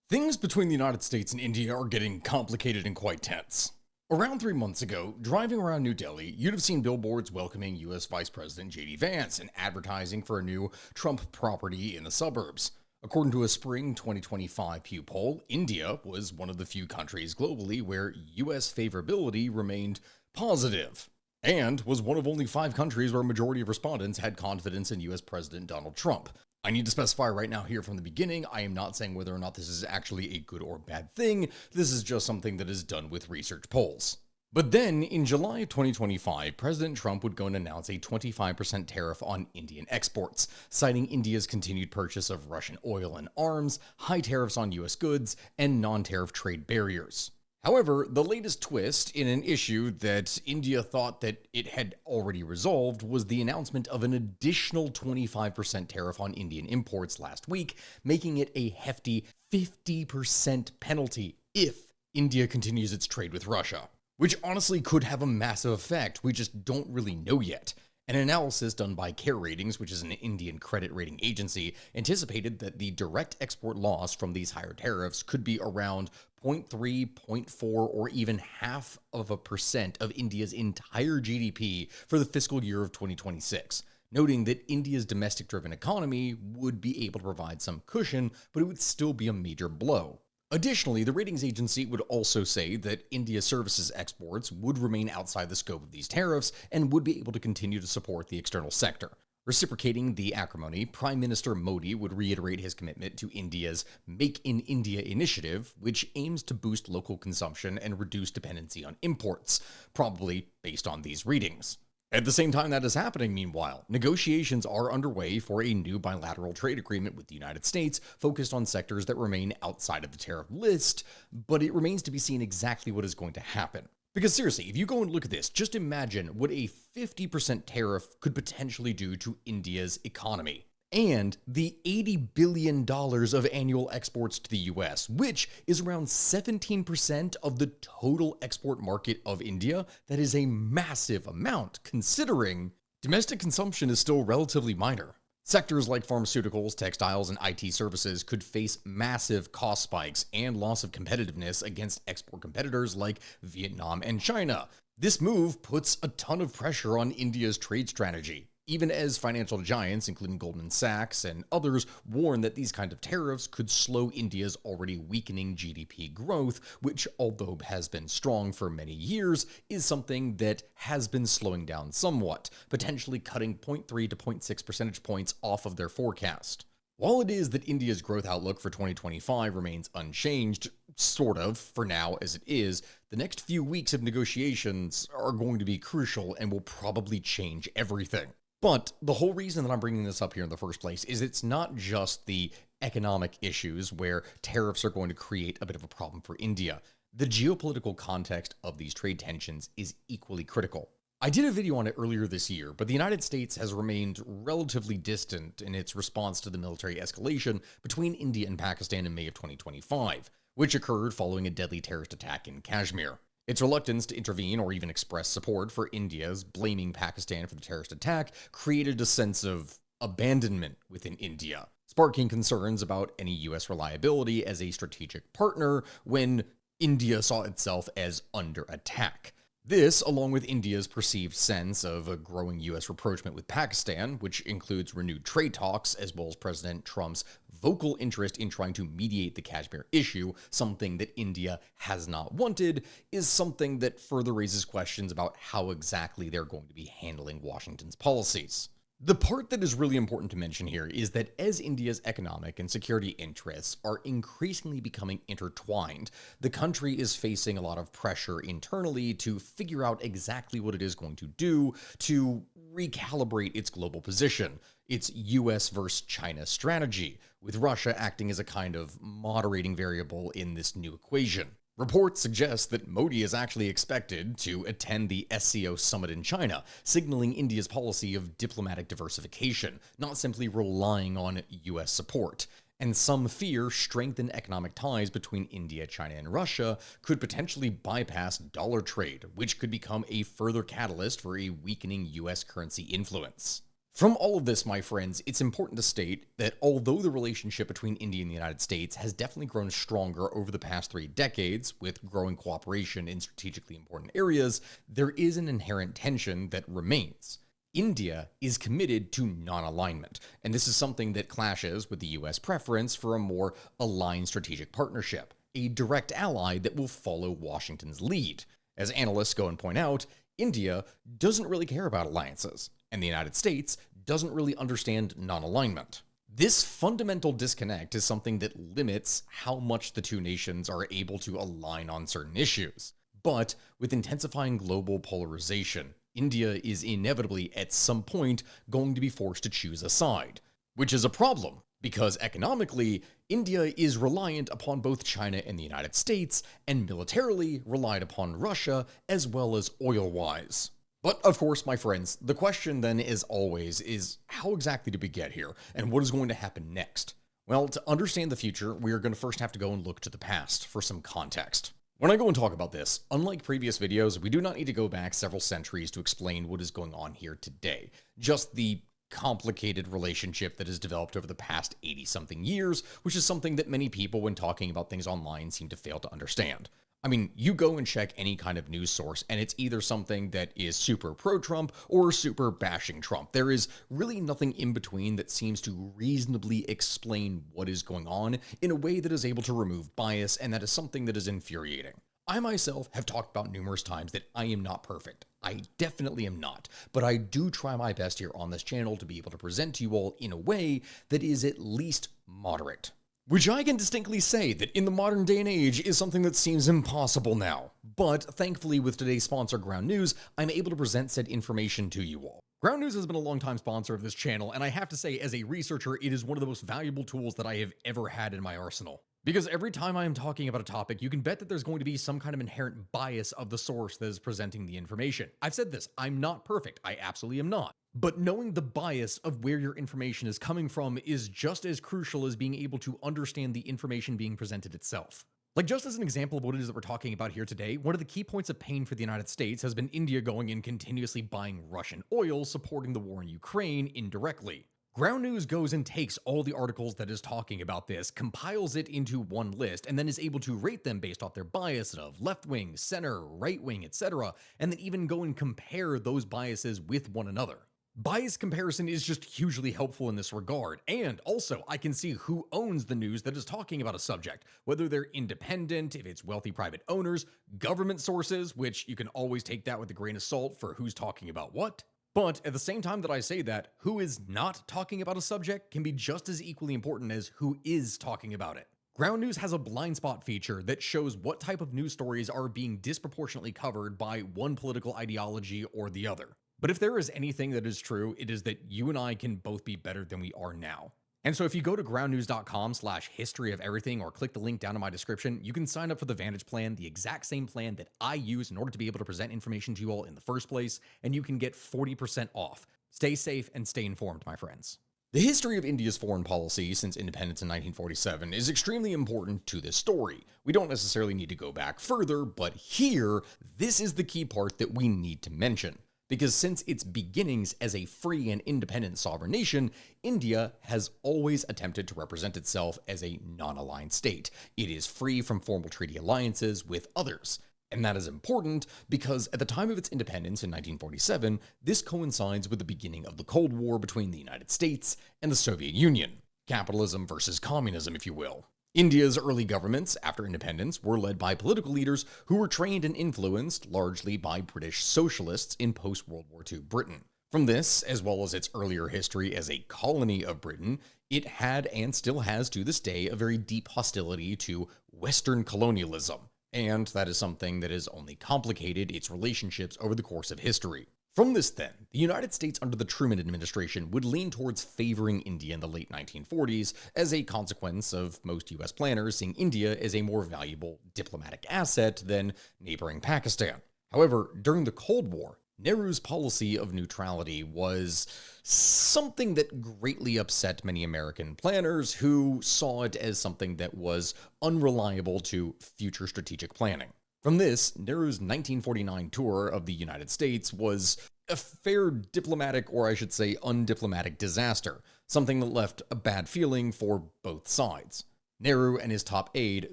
Things between the United States and India are getting complicated and quite tense. Around 3 months ago, driving around New Delhi, you'd have seen billboards welcoming US Vice President JD Vance and advertising for a new Trump property in the suburbs. According to a spring 2025 Pew poll, India was one of the few countries globally where US favorability remained positive, and was one of only 5 countries where a majority of respondents had confidence in US President Donald Trump. I need to specify right now here from the beginning, I am not saying whether or not this is actually a good or bad thing. This is just something that is done with research polls. But then, in July of 2025, President Trump would go and announce a 25% tariff on Indian exports, citing India's continued purchase of Russian oil and arms, high tariffs on US goods, and non-tariff trade barriers. However, the latest twist in an issue that India thought that it had already resolved was the announcement of an additional 25% tariff on Indian imports last week, making it a hefty 50% penalty if India continues its trade with Russia, which honestly could have a massive effect. We just don't really know yet. An analysis done by Care Ratings, which is an Indian credit rating agency, anticipated that the direct export loss from these higher tariffs could be around 0.3, 0.4, or even half of a percent of India's entire GDP for the fiscal year of 2026, noting that India's domestic-driven economy would be able to provide some cushion, but it would still be a major blow. Additionally, the ratings agency would also say that India's services exports would remain outside the scope of these tariffs and would be able to continue to support the external sector. Reciprocating the acrimony, Prime Minister Modi would reiterate his commitment to India's Make in India initiative, which aims to boost local consumption and reduce dependency on imports, probably based on these readings. At the same time that is happening, meanwhile, negotiations are underway for a new bilateral trade agreement with the United States focused on sectors that remain outside of the tariff list, but it remains to be seen exactly what is going to happen. Because seriously, if you go and look at this, just imagine what a 50% tariff could potentially do to India's economy. And the $80 billion of annual exports to the US, which is around 17% of the total export market of India. That is a massive amount, considering domestic consumption is still relatively minor. Sectors like pharmaceuticals, textiles, and IT services could face massive cost spikes and loss of competitiveness against export competitors like Vietnam and China. This move puts a ton of pressure on India's trade strategy, even as financial giants, including Goldman Sachs and others, warn that these kinds of tariffs could slow India's already weakening GDP growth, which, although has been strong for many years, is something that has been slowing down somewhat, potentially cutting 0.3 to 0.6 percentage points off of their forecast. While it is that India's growth outlook for 2025 remains unchanged, sort of, for now as it is, the next few weeks of negotiations are going to be crucial and will probably change everything. But the whole reason that I'm bringing this up here in the first place is it's not just the economic issues where tariffs are going to create a bit of a problem for India. The geopolitical context of these trade tensions is equally critical. I did a video on it earlier this year, but the United States has remained relatively distant in its response to the military escalation between India and Pakistan in May of 2025, which occurred following a deadly terrorist attack in Kashmir. Its reluctance to intervene or even express support for India's blaming Pakistan for the terrorist attack created a sense of abandonment within India, sparking concerns about any US reliability as a strategic partner when India saw itself as under attack. This, along with India's perceived sense of a growing US rapprochement with Pakistan, which includes renewed trade talks, as well as President Trump's vocal interest in trying to mediate the Kashmir issue, something that India has not wanted, is something that further raises questions about how exactly they're going to be handling Washington's policies. The part that is really important to mention here is that as India's economic and security interests are increasingly becoming intertwined, the country is facing a lot of pressure internally to figure out exactly what it is going to do to recalibrate its global position, its US versus China strategy, with Russia acting as a kind of moderating variable in this new equation. Reports suggest that Modi is actually expected to attend the SCO summit in China, signaling India's policy of diplomatic diversification, not simply relying on US support. And some fear strengthened economic ties between India, China, and Russia could potentially bypass dollar trade, which could become a further catalyst for a weakening US currency influence. From all of this, my friends, it's important to state that although the relationship between India and the United States has definitely grown stronger over the past 3 decades, with growing cooperation in strategically important areas, there is an inherent tension that remains. India is committed to non-alignment, and this is something that clashes with the US preference for a more aligned strategic partnership, a direct ally that will follow Washington's lead. As analysts go and point out, India doesn't really care about alliances, and the United States doesn't really understand non-alignment. This fundamental disconnect is something that limits how much the two nations are able to align on certain issues. But with intensifying global polarization, India is inevitably at some point going to be forced to choose a side, which is a problem because economically, India is reliant upon both China and the United States, and militarily relied upon Russia as well as oil-wise. But of course, my friends, the question then is always, how exactly did we get here, and what is going to happen next? Well, to understand the future, we are going to first have to go and look to the past for some context. When I go and talk about this, unlike previous videos, we do not need to go back several centuries to explain what is going on here today. Just the complicated relationship that has developed over the past 80-something years, which is something that many people, when talking about things online, seem to fail to understand. I mean, you go and check any kind of news source, and it's either something that is super pro-Trump or super bashing Trump. There is really nothing in between that seems to reasonably explain what is going on in a way that is able to remove bias, and that is something that is infuriating. I myself have talked about numerous times that I am not perfect. I definitely am not, but I do try my best here on this channel to be able to present to you all in a way that is at least moderate. Which I can distinctly say that in the modern day and age is something that seems impossible now. But thankfully with today's sponsor Ground News, I'm able to present said information to you all. Ground News has been a longtime sponsor of this channel, and I have to say as a researcher, it is one of the most valuable tools that I have ever had in my arsenal. Because every time I am talking about a topic, you can bet that there's going to be some kind of inherent bias of the source that is presenting the information. I've said this, I'm not perfect, I absolutely am not. But knowing the bias of where your information is coming from is just as crucial as being able to understand the information being presented itself. Like, just as an example of what it is that we're talking about here today, one of the key points of pain for the United States has been India going and continuously buying Russian oil, supporting the war in Ukraine indirectly. Ground News goes and takes all the articles that is talking about this, compiles it into one list, and then is able to rate them based off their bias of left wing, center, right wing, etc., and then even go and compare those biases with one another. Bias comparison is just hugely helpful in this regard, and also I can see who owns the news that is talking about a subject, whether they're independent, if it's wealthy private owners, government sources, which you can always take that with a grain of salt for who's talking about what. But at the same time that I say that, who is not talking about a subject can be just as equally important as who is talking about it. Ground News has a blind spot feature that shows what type of news stories are being disproportionately covered by one political ideology or the other. But if there is anything that is true, it is that you and I can both be better than we are now. And so if you go to groundnews.com/history of everything or click the link down in my description, you can sign up for the Vantage plan, the exact same plan that I use in order to be able to present information to you all in the first place, and you can get 40% off. Stay safe and stay informed, my friends. The history of India's foreign policy since independence in 1947 is extremely important to this story. We don't necessarily need to go back further, but here, this is the key part that we need to mention. Because since its beginnings as a free and independent sovereign nation, India has always attempted to represent itself as a non-aligned state. It is free from formal treaty alliances with others. And that is important because at the time of its independence in 1947, this coincides with the beginning of the Cold War between the United States and the Soviet Union. Capitalism versus communism, if you will. India's early governments, after independence, were led by political leaders who were trained and influenced largely by British socialists in post-World War II Britain. From this, as well as its earlier history as a colony of Britain, it had and still has to this day a very deep hostility to Western colonialism, and that is something that has only complicated its relationships over the course of history. From this then, the United States under the Truman administration would lean towards favoring India in the late 1940s as a consequence of most US planners seeing India as a more valuable diplomatic asset than neighboring Pakistan. However, during the Cold War, Nehru's policy of neutrality was something that greatly upset many American planners who saw it as something that was unreliable to future strategic planning. From this, Nehru's 1949 tour of the United States was a fair diplomatic, or I should say undiplomatic, disaster, something that left a bad feeling for both sides. Nehru and his top aide,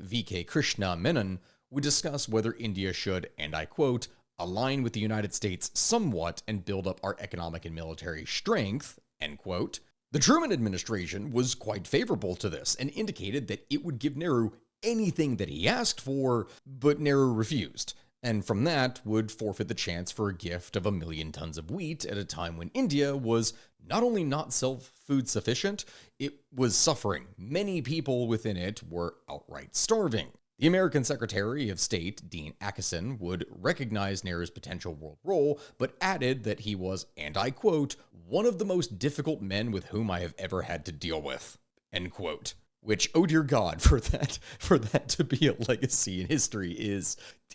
V.K. Krishna Menon, would discuss whether India should, and I quote, align with the United States somewhat and build up our economic and military strength, end quote. The Truman administration was quite favorable to this and indicated that it would give Nehru anything that he asked for, but Nehru refused, and from that would forfeit the chance for a gift of 1 million tons of wheat at a time when India was not only not self-food sufficient, it was suffering. Many people within it were outright starving. The American Secretary of State, Dean Acheson, would recognize Nehru's potential world role, but added that he was, and I quote, one of the most difficult men with whom I have ever had to deal with, end quote. Which, oh dear God, for that to be a legacy in history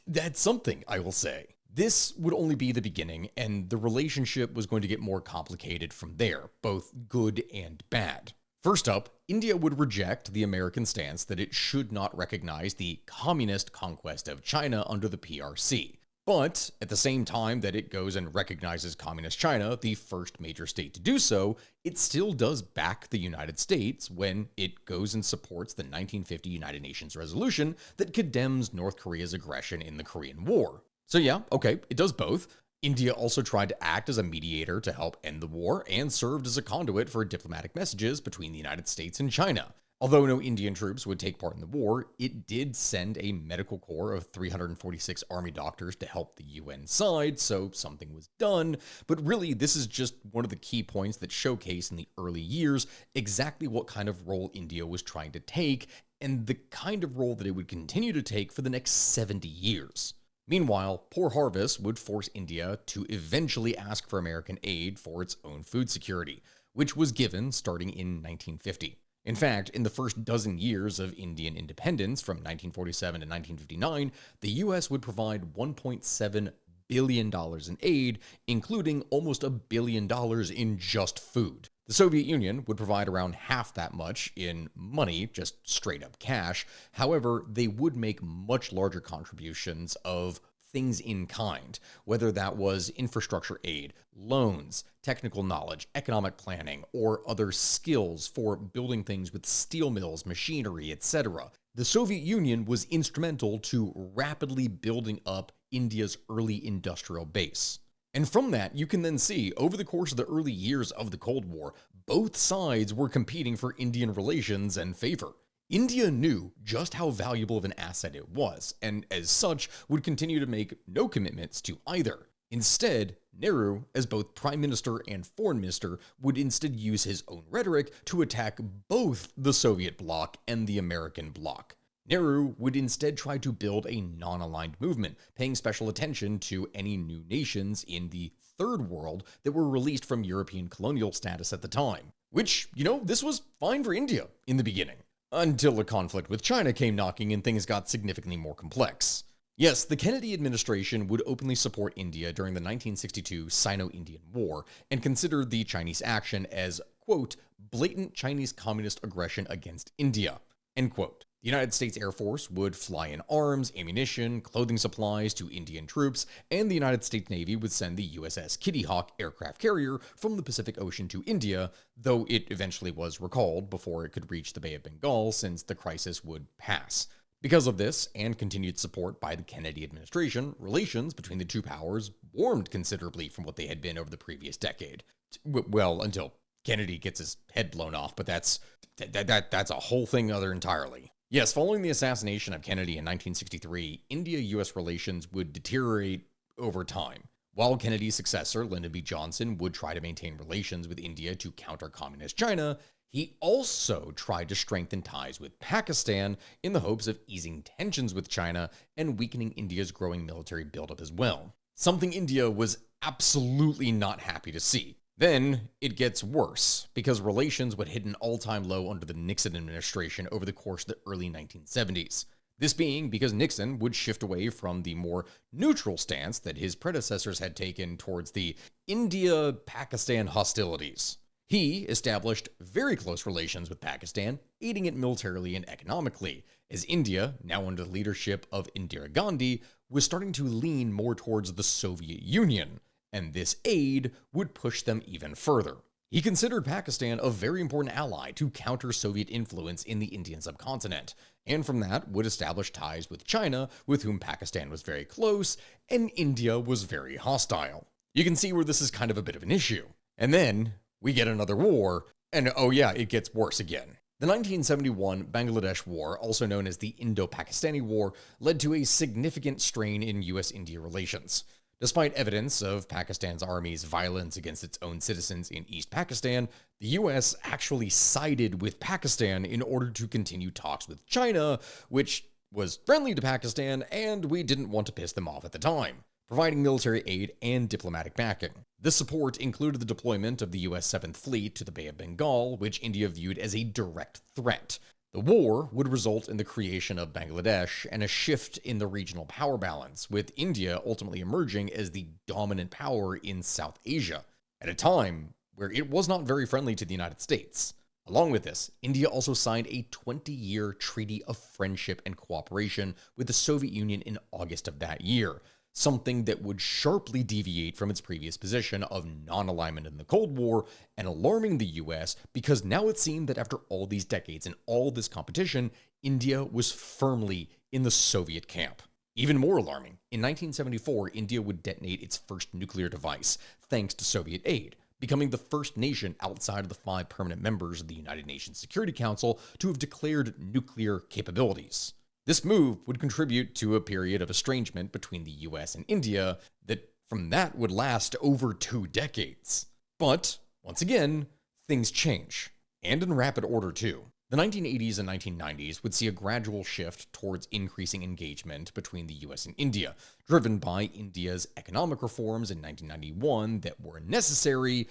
that's something, I will say. This would only be the beginning, and the relationship was going to get more complicated from there, both good and bad. First up, India would reject the American stance that it should not recognize the communist conquest of China under the PRC. But at the same time that it goes and recognizes communist China, the first major state to do so, it still does back the United States when it goes and supports the 1950 United Nations resolution that condemns North Korea's aggression in the Korean War. So yeah, okay, it does both. India also tried to act as a mediator to help end the war and served as a conduit for diplomatic messages between the United States and China. Although no Indian troops would take part in the war, it did send a medical corps of 346 army doctors to help the UN side, so something was done. But really, this is just one of the key points that showcase in the early years exactly what kind of role India was trying to take, and the kind of role that it would continue to take for the next 70 years. Meanwhile, poor harvests would force India to eventually ask for American aid for its own food security, which was given starting in 1950. In fact, in the first dozen years of Indian independence, from 1947 to 1959, the U.S. would provide $1.7 billion in aid, including almost $1 billion in just food. The Soviet Union would provide around half that much in money, just straight up cash. However, they would make much larger contributions of things in kind, whether that was infrastructure aid, loans, technical knowledge, economic planning, or other skills for building things with steel mills, machinery, etc. The Soviet Union was instrumental to rapidly building up India's early industrial base. And from that, you can then see, over the course of the early years of the Cold War, both sides were competing for Indian relations and favor. India knew just how valuable of an asset it was, and as such, would continue to make no commitments to either. Instead, Nehru, as both Prime Minister and Foreign Minister, would instead use his own rhetoric to attack both the Soviet bloc and the American bloc. Nehru would instead try to build a non-aligned movement, paying special attention to any new nations in the Third World that were released from European colonial status at the time. Which, this was fine for India in the beginning, until a conflict with China came knocking and things got significantly more complex. Yes, the Kennedy administration would openly support India during the 1962 Sino-Indian War and considered the Chinese action as, quote, blatant Chinese communist aggression against India, end quote. The United States Air Force would fly in arms, ammunition, clothing supplies to Indian troops, and the United States Navy would send the USS Kitty Hawk aircraft carrier from the Pacific Ocean to India, though it eventually was recalled before it could reach the Bay of Bengal since the crisis would pass. Because of this, and continued support by the Kennedy administration, relations between the two powers warmed considerably from what they had been over the previous decade. Well, until Kennedy gets his head blown off, but that's a whole thing other entirely. Yes, following the assassination of Kennedy in 1963, India-US relations would deteriorate over time. While Kennedy's successor, Lyndon B. Johnson, would try to maintain relations with India to counter communist China, he also tried to strengthen ties with Pakistan in the hopes of easing tensions with China and weakening India's growing military buildup as well. Something India was absolutely not happy to see. Then it gets worse, because relations would hit an all-time low under the Nixon administration over the course of the early 1970s. This being because Nixon would shift away from the more neutral stance that his predecessors had taken towards the India-Pakistan hostilities. He established very close relations with Pakistan, aiding it militarily and economically, as India, now under the leadership of Indira Gandhi, was starting to lean more towards the Soviet Union, and this aid would push them even further. He considered Pakistan a very important ally to counter Soviet influence in the Indian subcontinent, and from that would establish ties with China, with whom Pakistan was very close, and India was very hostile. You can see where this is kind of a bit of an issue. And then we get another war, and oh yeah, it gets worse again. The 1971 Bangladesh War, also known as the Indo-Pakistani War, led to a significant strain in US-India relations. Despite evidence of Pakistan's army's violence against its own citizens in East Pakistan, the US actually sided with Pakistan in order to continue talks with China, which was friendly to Pakistan, and we didn't want to piss them off at the time, providing military aid and diplomatic backing. This support included the deployment of the US 7th Fleet to the Bay of Bengal, which India viewed as a direct threat. The war would result in the creation of Bangladesh and a shift in the regional power balance, with India ultimately emerging as the dominant power in South Asia, at a time where it was not very friendly to the United States. Along with this, India also signed a 20-year treaty of friendship and cooperation with the Soviet Union in August of that year, something that would sharply deviate from its previous position of non-alignment in the Cold War and alarming the US because now it seemed that after all these decades and all this competition, India was firmly in the Soviet camp. Even more alarming, in 1974, India would detonate its first nuclear device, thanks to Soviet aid, becoming the first nation outside of the 5 permanent members of the United Nations Security Council to have declared nuclear capabilities. This move would contribute to a period of estrangement between the US and India that from that would last over 2 decades. But, once again, things change, and in rapid order too. The 1980s and 1990s would see a gradual shift towards increasing engagement between the US and India, driven by India's economic reforms in 1991 that were necessary,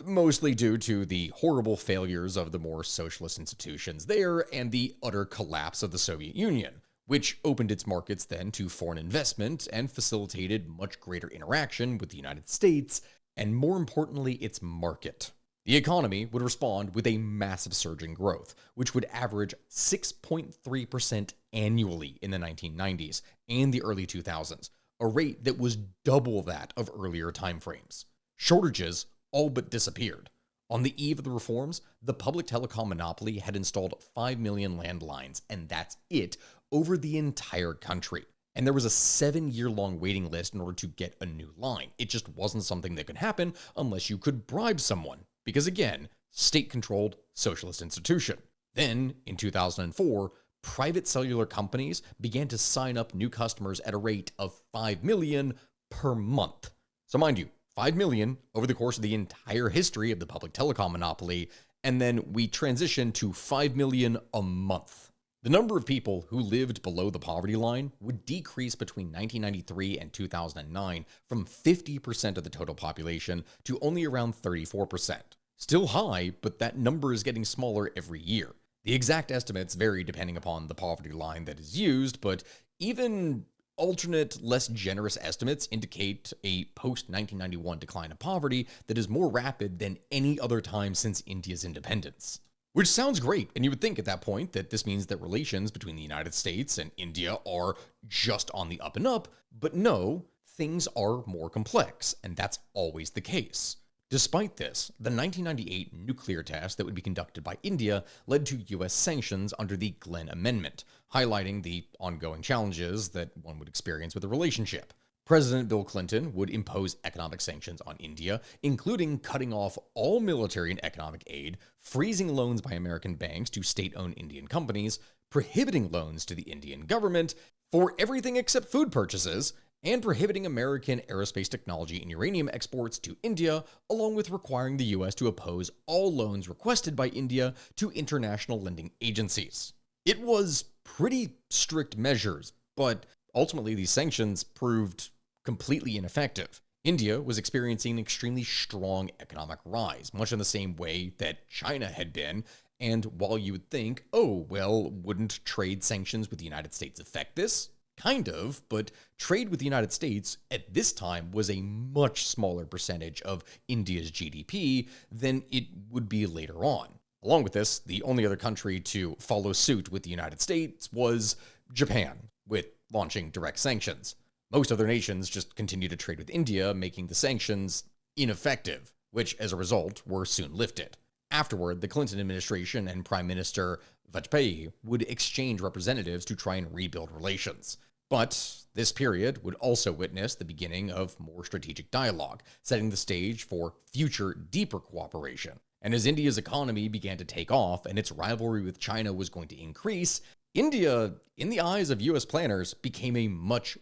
mostly due to the horrible failures of the more socialist institutions there and the utter collapse of the Soviet Union, which opened its markets then to foreign investment and facilitated much greater interaction with the United States, and more importantly, its market. The economy would respond with a massive surge in growth, which would average 6.3% annually in the 1990s and the early 2000s, a rate that was double that of earlier timeframes. Shortages all but disappeared. On the eve of the reforms, the public telecom monopoly had installed 5 million landlines, and that's it, over the entire country. And there was a 7-year-long waiting list in order to get a new line. It just wasn't something that could happen unless you could bribe someone. Because again, state-controlled socialist institution. Then, in 2004, private cellular companies began to sign up new customers at a rate of 5 million per month. So mind you, 5 million over the course of the entire history of the public telecom monopoly, and then we transitioned to 5 million a month. The number of people who lived below the poverty line would decrease between 1993 and 2009 from 50% of the total population to only around 34%. Still high, but that number is getting smaller every year. The exact estimates vary depending upon the poverty line that is used, but even alternate, less generous estimates indicate a post-1991 decline of poverty that is more rapid than any other time since India's independence. Which sounds great, and you would think at that point that this means that relations between the United States and India are just on the up and up, but no, things are more complex, and that's always the case. Despite this, the 1998 nuclear test that would be conducted by India led to US sanctions under the Glenn Amendment, highlighting the ongoing challenges that one would experience with the relationship. President Bill Clinton would impose economic sanctions on India, including cutting off all military and economic aid, freezing loans by American banks to state-owned Indian companies, prohibiting loans to the Indian government for everything except food purchases, and prohibiting American aerospace technology and uranium exports to India, along with requiring the US to oppose all loans requested by India to international lending agencies. It was pretty strict measures, but ultimately these sanctions proved completely ineffective. India was experiencing an extremely strong economic rise, much in the same way that China had been, and while you would think, oh, well, wouldn't trade sanctions with the United States affect this? Kind of, but trade with the United States at this time was a much smaller percentage of India's GDP than it would be later on. Along with this, the only other country to follow suit with the United States was Japan, with launching direct sanctions. Most other nations just continued to trade with India, making the sanctions ineffective, which as a result were soon lifted. Afterward, the Clinton administration and Prime Minister Vajpayee would exchange representatives to try and rebuild relations. But this period would also witness the beginning of more strategic dialogue, setting the stage for future deeper cooperation. And as India's economy began to take off and its rivalry with China was going to increase, India, in the eyes of US planners, became a much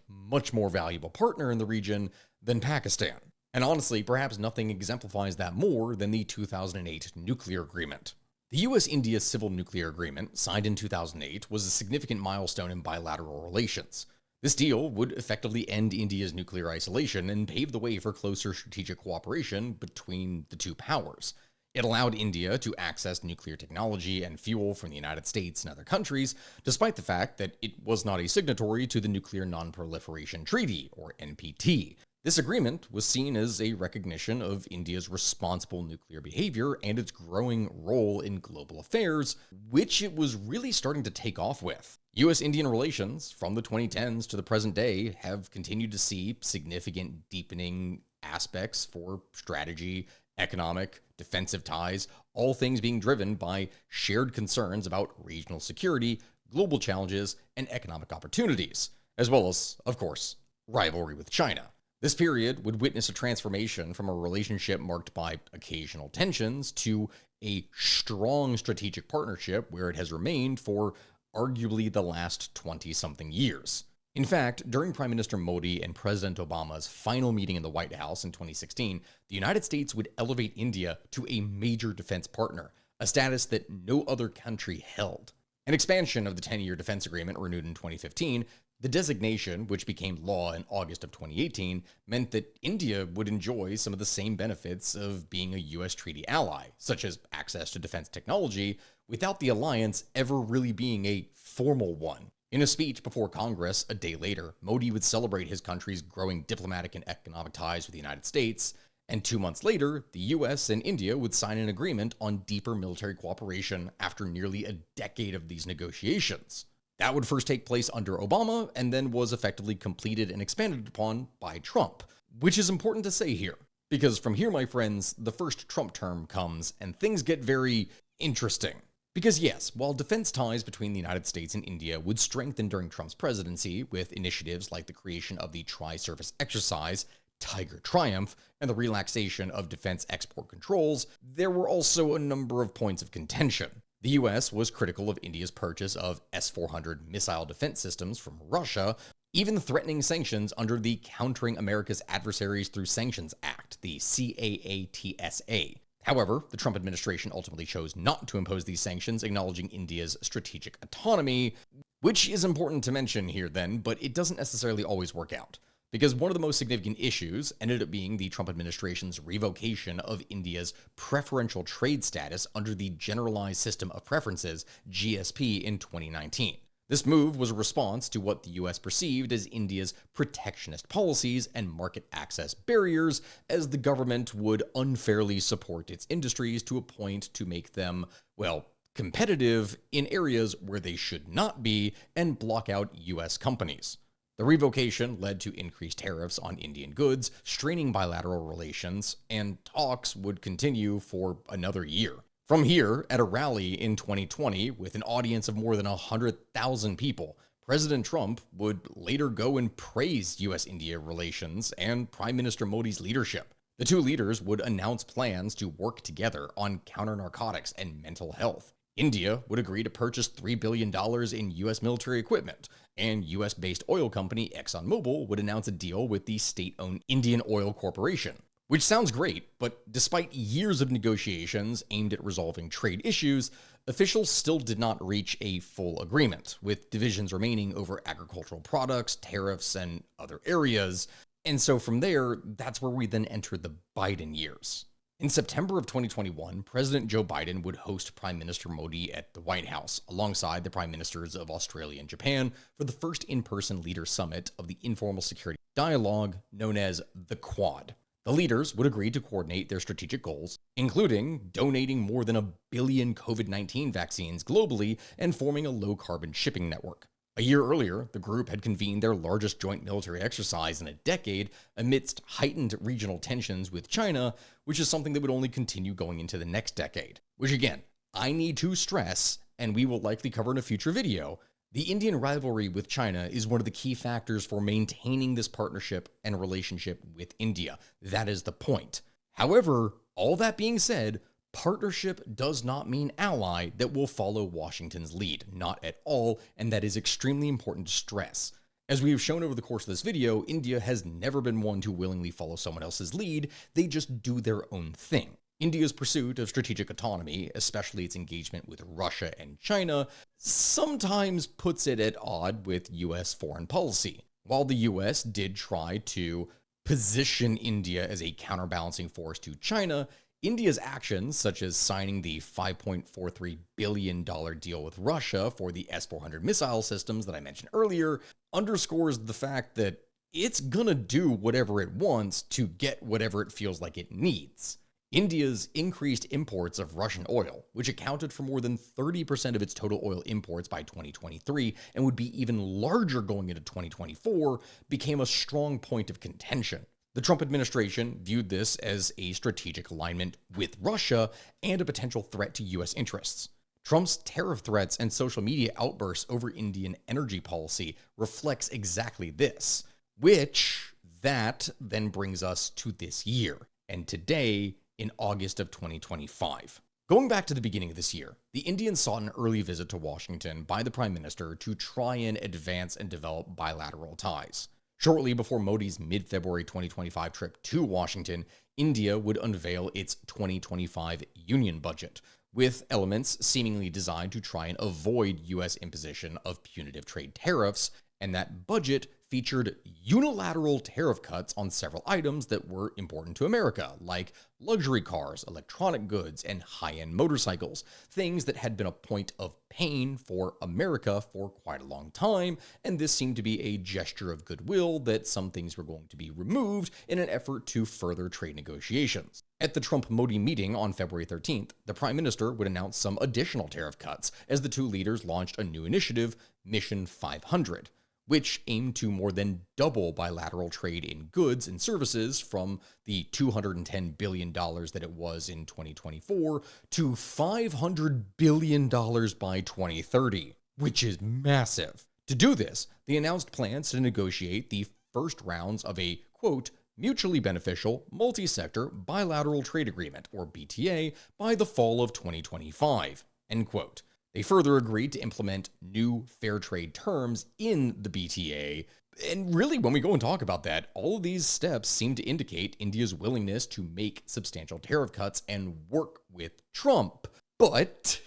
more valuable partner in the region than Pakistan. And honestly, perhaps nothing exemplifies that more than the 2008 nuclear agreement. The US-India Civil Nuclear Agreement, signed in 2008, was a significant milestone in bilateral relations. This deal would effectively end India's nuclear isolation and pave the way for closer strategic cooperation between the two powers. It allowed India to access nuclear technology and fuel from the United States and other countries, despite the fact that it was not a signatory to the Nuclear Non-Proliferation Treaty, or NPT. This agreement was seen as a recognition of India's responsible nuclear behavior and its growing role in global affairs, which it was really starting to take off with. US-Indian relations, from the 2010s to the present day, have continued to see significant deepening aspects for strategy, economic, defensive ties, all things being driven by shared concerns about regional security, global challenges, and economic opportunities, as well as, of course, rivalry with China. This period would witness a transformation from a relationship marked by occasional tensions to a strong strategic partnership where it has remained for arguably the last 20-something years. In fact, during Prime Minister Modi and President Obama's final meeting in the White House in 2016, the United States would elevate India to a major defense partner, a status that no other country held. An expansion of the 10-year defense agreement renewed in 2015, the designation, which became law in August of 2018, meant that India would enjoy some of the same benefits of being a US treaty ally, such as access to defense technology, without the alliance ever really being a formal one. In a speech before Congress a day later, Modi would celebrate his country's growing diplomatic and economic ties with the United States, and 2 months later, the US and India would sign an agreement on deeper military cooperation after nearly a decade of these negotiations. That would first take place under Obama and then was effectively completed and expanded upon by Trump, which is important to say here, because from here, my friends, the first Trump term comes and things get very interesting. Because yes, while defense ties between the United States and India would strengthen during Trump's presidency with initiatives like the creation of the Tri-Surface Exercise, Tiger Triumph, and the relaxation of defense export controls, there were also a number of points of contention. The US was critical of India's purchase of S-400 missile defense systems from Russia, even threatening sanctions under the Countering America's Adversaries Through Sanctions Act, the CAATSA. However, the Trump administration ultimately chose not to impose these sanctions, acknowledging India's strategic autonomy, which is important to mention here then, but it doesn't necessarily always work out. Because one of the most significant issues ended up being the Trump administration's revocation of India's preferential trade status under the Generalized System of Preferences, GSP, in 2019. This move was a response to what the US perceived as India's protectionist policies and market access barriers, as the government would unfairly support its industries to a point to make them, well, competitive in areas where they should not be and block out US companies. The revocation led to increased tariffs on Indian goods, straining bilateral relations, and talks would continue for another year. From here, at a rally in 2020 with an audience of more than 100,000 people, President Trump would later go and praise US-India relations and Prime Minister Modi's leadership. The two leaders would announce plans to work together on counter-narcotics and mental health. India would agree to purchase $3 billion in US military equipment, and US-based oil company ExxonMobil would announce a deal with the state-owned Indian Oil Corporation. Which sounds great, but despite years of negotiations aimed at resolving trade issues, officials still did not reach a full agreement, with divisions remaining over agricultural products, tariffs, and other areas. And so from there, that's where we then enter the Biden years. In September of 2021, President Joe Biden would host Prime Minister Modi at the White House, alongside the Prime Ministers of Australia and Japan, for the first in-person leader summit of the Informal Security Dialogue, known as the Quad. The leaders would agree to coordinate their strategic goals, including donating more than 1 billion COVID-19 vaccines globally and forming a low-carbon shipping network. A year earlier, the group had convened their largest joint military exercise in a decade amidst heightened regional tensions with China, which is something that would only continue going into the next decade. Which again, I need to stress, and we will likely cover in a future video, the Indian rivalry with China is one of the key factors for maintaining this partnership and relationship with India. That is the point. However, all that being said, partnership does not mean ally that will follow Washington's lead. Not at all, and that is extremely important to stress. As we have shown over the course of this video, India has never been one to willingly follow someone else's lead. They just do their own thing. India's pursuit of strategic autonomy, especially its engagement with Russia and China, sometimes puts it at odds with US foreign policy. While the US did try to position India as a counterbalancing force to China, India's actions, such as signing the $5.43 billion deal with Russia for the S-400 missile systems that I mentioned earlier, underscores the fact that it's gonna do whatever it wants to get whatever it feels like it needs. India's increased imports of Russian oil, which accounted for more than 30% of its total oil imports by 2023 and would be even larger going into 2024, became a strong point of contention. The Trump administration viewed this as a strategic alignment with Russia and a potential threat to US interests. Trump's tariff threats and social media outbursts over Indian energy policy reflects exactly this, which that then brings us to this year, and today in August of 2025. Going back to the beginning of this year, the Indians sought an early visit to Washington by the Prime Minister to try and advance and develop bilateral ties. Shortly before Modi's mid-February 2025 trip to Washington, India would unveil its 2025 union budget, with elements seemingly designed to try and avoid US imposition of punitive trade tariffs, and that budget featured unilateral tariff cuts on several items that were important to America, like luxury cars, electronic goods, and high-end motorcycles, things that had been a point of pain for America for quite a long time, and this seemed to be a gesture of goodwill that some things were going to be removed in an effort to further trade negotiations. At the Trump-Modi meeting on February 13th, the Prime Minister would announce some additional tariff cuts as the two leaders launched a new initiative, Mission 500, which aimed to more than double bilateral trade in goods and services from the $210 billion that it was in 2024 to $500 billion by 2030, which is massive. To do this, they announced plans to negotiate the first rounds of a, quote, mutually beneficial, multi-sector bilateral trade agreement, or BTA, by the fall of 2025, end quote. They further agreed to implement new fair trade terms in the BTA. And really, when we go and talk about that, all of these steps seem to indicate India's willingness to make substantial tariff cuts and work with Trump. But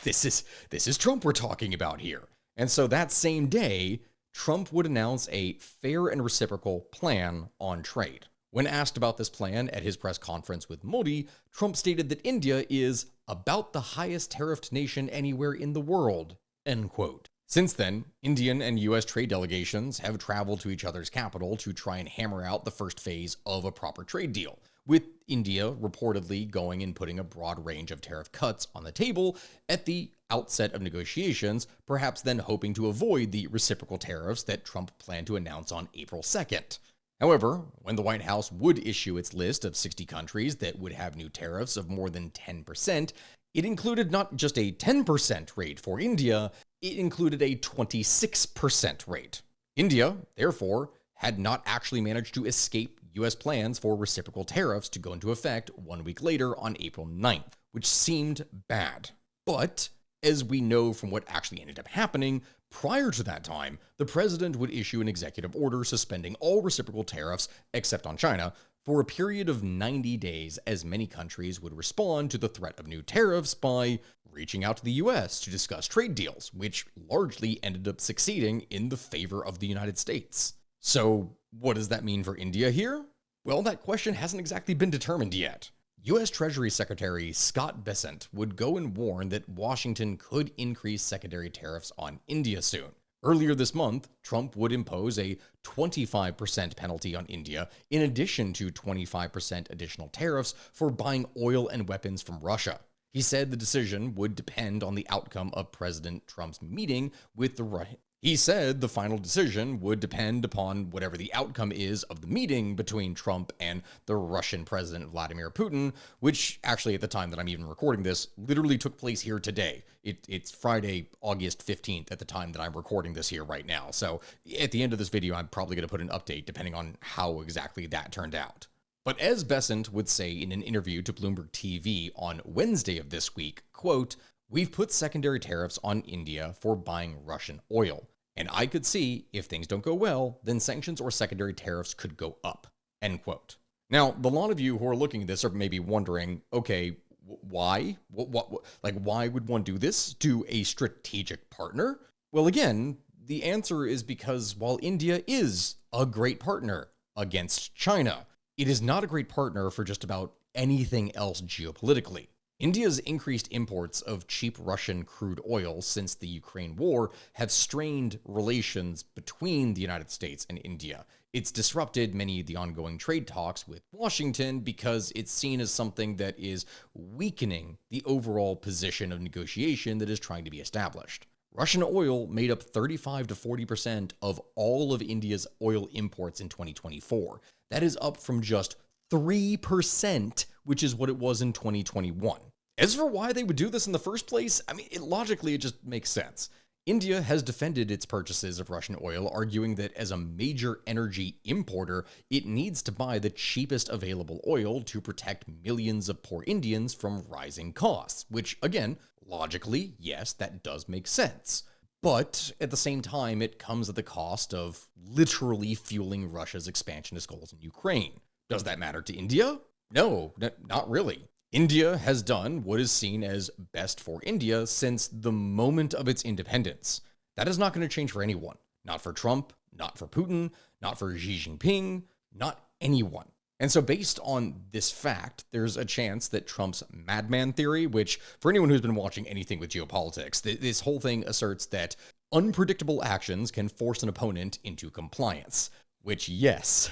this is Trump we're talking about here. And so that same day, Trump would announce a fair and reciprocal plan on trade. When asked about this plan at his press conference with Modi, Trump stated that India is about the highest tariffed nation anywhere in the world, end quote. Since then, Indian and US trade delegations have traveled to each other's capital to try and hammer out the first phase of a proper trade deal, with India reportedly going and putting a broad range of tariff cuts on the table at the outset of negotiations, perhaps then hoping to avoid the reciprocal tariffs that Trump planned to announce on April 2nd. However, when the White House would issue its list of 60 countries that would have new tariffs of more than 10%, it included not just a 10% rate for India, it included a 26% rate. India, therefore, had not actually managed to escape US plans for reciprocal tariffs to go into effect 1 week later on April 9th, which seemed bad. But, as we know from what actually ended up happening, prior to that time, the president would issue an executive order suspending all reciprocal tariffs, except on China, for a period of 90 days, as many countries would respond to the threat of new tariffs by reaching out to the US to discuss trade deals, which largely ended up succeeding in the favor of the United States. So, what does that mean for India here? Well, that question hasn't exactly been determined yet. U.S. Treasury Secretary Scott Bessent would go and warn that Washington could increase secondary tariffs on India soon, Earlier this month, Trump would impose a 25% penalty on India, in addition to 25% additional tariffs for buying oil and weapons from Russia. He said the decision would depend on the outcome of President Trump's meeting with the He said the final decision would depend upon whatever the outcome is of the meeting between Trump and the Russian President Vladimir Putin, which actually at the time that I'm even recording this literally took place here today. It's Friday, August 15th at the time that I'm recording this here right now. So at the end of this video, I'm probably going to put an update depending on how exactly that turned out. But as Bessent would say in an interview to Bloomberg TV on Wednesday of this week, quote, "We've put secondary tariffs on India for buying Russian oil. And I could see, if things don't go well, then sanctions or secondary tariffs could go up," end quote. Now, a lot of you who are looking at this are maybe wondering, okay, why? Why would one do this to a strategic partner? Well, again, the answer is because while India is a great partner against China, it is not a great partner for just about anything else geopolitically. India's increased imports of cheap Russian crude oil since the Ukraine war have strained relations between the United States and India. It's disrupted many of the ongoing trade talks with Washington because it's seen as something that is weakening the overall position of negotiation that is trying to be established. Russian oil made up 35 to 40% of all of India's oil imports in 2024. That is up from just 3%, which is what it was in 2021. As for why they would do this in the first place, I mean, logically, it just makes sense. India has defended its purchases of Russian oil, arguing that as a major energy importer, it needs to buy the cheapest available oil to protect millions of poor Indians from rising costs, which, again, logically, yes, that does make sense. But at the same time, it comes at the cost of literally fueling Russia's expansionist goals in Ukraine. Does that matter to India? No, not really. India has done what is seen as best for India since the moment of its independence. That is not going to change for anyone. Not for Trump, not for Putin, not for Xi Jinping, not anyone. And so based on this fact, there's a chance that Trump's madman theory, which for anyone who's been watching anything with geopolitics, this whole thing asserts that unpredictable actions can force an opponent into compliance. Which, yes,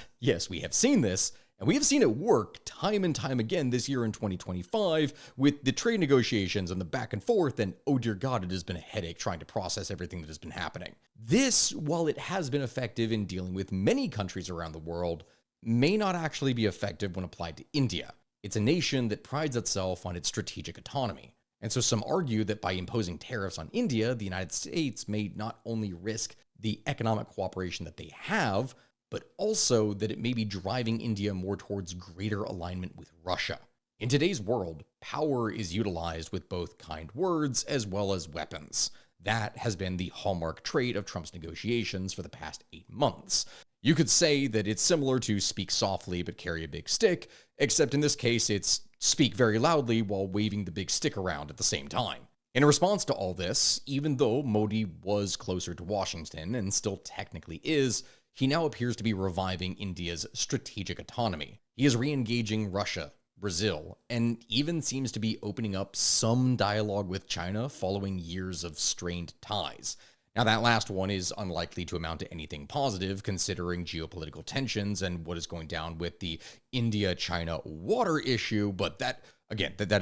we have seen this. And we have seen it work time and time again this year in 2025 with the trade negotiations and the back and forth, and oh dear God, it has been a headache trying to process everything that has been happening. This, while it has been effective in dealing with many countries around the world, may not actually be effective when applied to India. It's a nation that prides itself on its strategic autonomy. And so some argue that by imposing tariffs on India, the United States may not only risk the economic cooperation that they have, but also that it may be driving India more towards greater alignment with Russia. In today's world, power is utilized with both kind words as well as weapons. That has been the hallmark trait of Trump's negotiations for the past 8 months. You could say that it's similar to speak softly but carry a big stick, except in this case it's speak very loudly while waving the big stick around at the same time. In response to all this, even though Modi was closer to Washington and still technically is, he now appears to be reviving India's strategic autonomy. He is re-engaging Russia, Brazil, and even seems to be opening up some dialogue with China following years of strained ties. Now, that last one is unlikely to amount to anything positive considering geopolitical tensions and what is going down with the India-China water issue, but that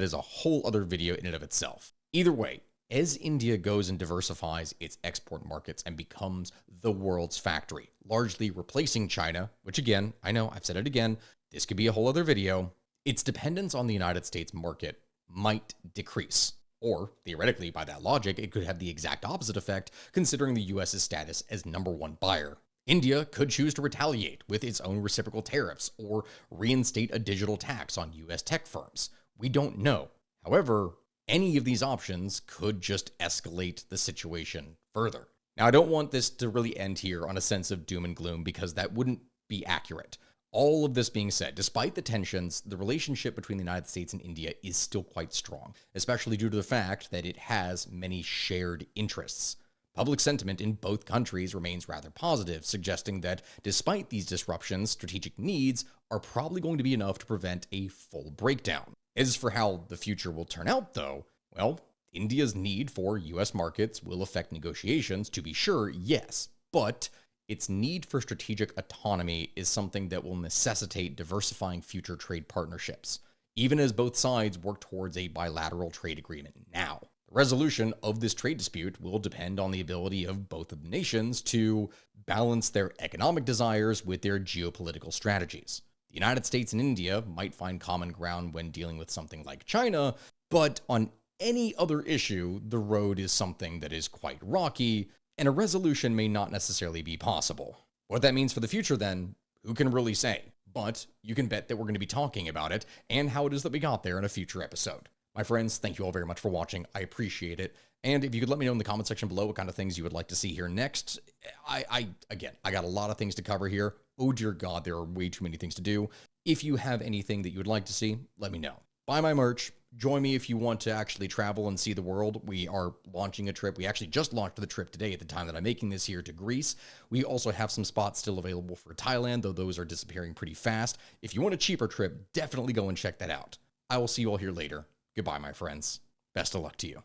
is a whole other video in and of itself. Either way, as India goes and diversifies its export markets and becomes the world's factory, largely replacing China, which again, I know I've said it again, this could be a whole other video, its dependence on the United States market might decrease. Or, theoretically, by that logic, it could have the exact opposite effect considering the US's status as #1 buyer. India could choose to retaliate with its own reciprocal tariffs or reinstate a digital tax on US tech firms. We don't know. However, any of these options could just escalate the situation further. Now, I don't want this to really end here on a sense of doom and gloom because that wouldn't be accurate. All of this being said, despite the tensions, the relationship between the United States and India is still quite strong, especially due to the fact that it has many shared interests. Public sentiment in both countries remains rather positive, suggesting that despite these disruptions, strategic needs are probably going to be enough to prevent a full breakdown. As for how the future will turn out, though, well, India's need for US markets will affect negotiations, to be sure, yes, but its need for strategic autonomy is something that will necessitate diversifying future trade partnerships, even as both sides work towards a bilateral trade agreement now. The resolution of this trade dispute will depend on the ability of both of the nations to balance their economic desires with their geopolitical strategies. The United States and India might find common ground when dealing with something like China, but on any other issue, the road is something that is quite rocky, and a resolution may not necessarily be possible. What that means for the future, then, who can really say? But you can bet that we're going to be talking about it and how it is that we got there in a future episode. My friends, thank you all very much for watching. I appreciate it. And if you could let me know in the comment section below what kind of things you would like to see here next. I got a lot of things to cover here. Oh dear God, there are way too many things to do. If you have anything that you would like to see, let me know. Buy my merch. Join me if you want to actually travel and see the world. We are launching a trip. We actually just launched the trip today at the time that I'm making this here to Greece. We also have some spots still available for Thailand, though those are disappearing pretty fast. If you want a cheaper trip, definitely go and check that out. I will see you all here later. Goodbye, my friends. Best of luck to you.